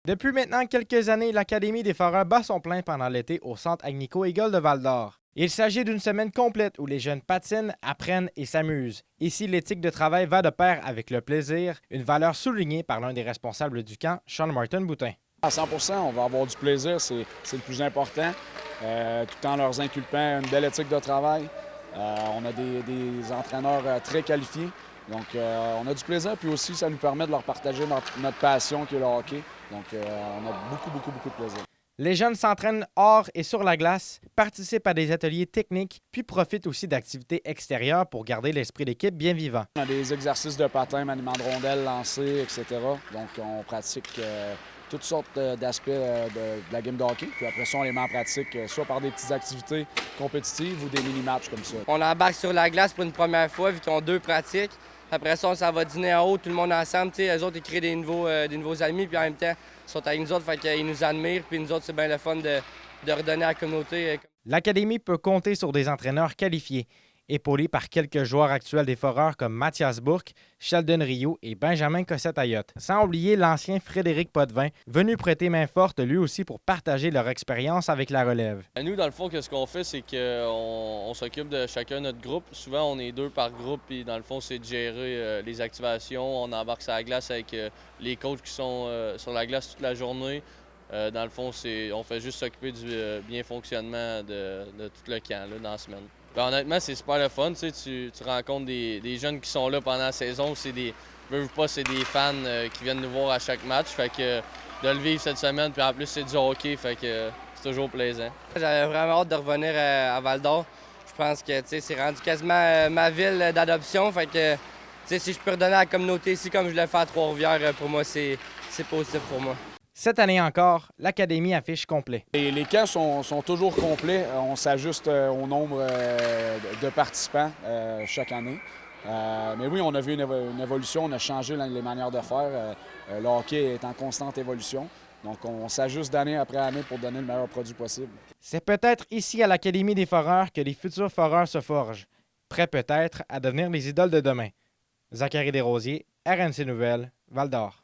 Depuis maintenant quelques années, l'Académie des Foreurs bat son plein pendant l'été au Centre Agnico-Eagle de Val-d'Or. Il s'agit d'une semaine complète où les jeunes patinent, apprennent et s'amusent. Ici, l'éthique de travail va de pair avec le plaisir, une valeur soulignée par l'un des responsables du camp, Sean Martin Boutin. À 100%, on va avoir du plaisir, c'est le plus important, tout en leur inculpant une belle éthique de travail. On a des entraîneurs très qualifiés, donc on a du plaisir, puis aussi ça nous permet de leur partager notre passion qui est le hockey. Donc on a beaucoup de plaisir. Les jeunes s'entraînent hors et sur la glace, participent à des ateliers techniques, puis profitent aussi d'activités extérieures pour garder l'esprit d'équipe bien vivant. On a des exercices de patin, maniement de rondelles, lancers, etc. Donc on pratique toutes sortes d'aspects de la game de hockey. Puis après ça, on les met en pratique soit par des petites activités compétitives ou des mini-matchs comme ça. On embarque sur la glace pour une première fois, vu qu'ils ont 2 pratiques. Après ça, on s'en va dîner en haut, tout le monde ensemble. Eux autres, ils créent des nouveaux amis, puis en même temps, ils sont avec nous autres, fait qu'ils nous admirent. Puis nous autres, c'est bien le fun de redonner à la communauté. L'Académie peut compter sur des entraîneurs qualifiés, épaulés par quelques joueurs actuels des Foreurs comme Mathias Bourque, Sheldon Rio et Benjamin Cossette-Ayotte. Sans oublier l'ancien Frédéric Potvin, venu prêter main forte lui aussi pour partager leur expérience avec la relève. Nous, dans le fond, ce qu'on fait, c'est qu'on s'occupe de chacun notre groupe. Souvent, on est 2 par groupe, puis dans le fond, c'est de gérer les activations. On embarque sur la glace avec les coachs qui sont sur la glace toute la journée. Dans le fond, on fait juste s'occuper du bien fonctionnement de tout le camp là, dans la semaine. Ben, honnêtement, c'est super le fun. Tu rencontres des jeunes qui sont là pendant la saison. C'est des fans qui viennent nous voir à chaque match. Fait que de le vivre cette semaine, puis en plus, c'est du hockey. Fait que c'est toujours plaisant. J'avais vraiment hâte de revenir à Val-d'Or. Je pense que c'est rendu quasiment ma ville d'adoption. Fait que si je peux redonner à la communauté ici comme je l'ai fait à Trois-Rivières, pour moi, c'est positif pour moi. Cette année encore, l'Académie affiche complet. Les camps sont toujours complets. On s'ajuste au nombre de participants chaque année. Mais oui, on a vu une évolution, on a changé les manières de faire. Le hockey est en constante évolution. Donc, on s'ajuste d'année après année pour donner le meilleur produit possible. C'est peut-être ici à l'Académie des Foreurs que les futurs Foreurs se forgent, prêts peut-être à devenir les idoles de demain. Zachary Desrosiers, RNC Nouvelles, Val-d'Or.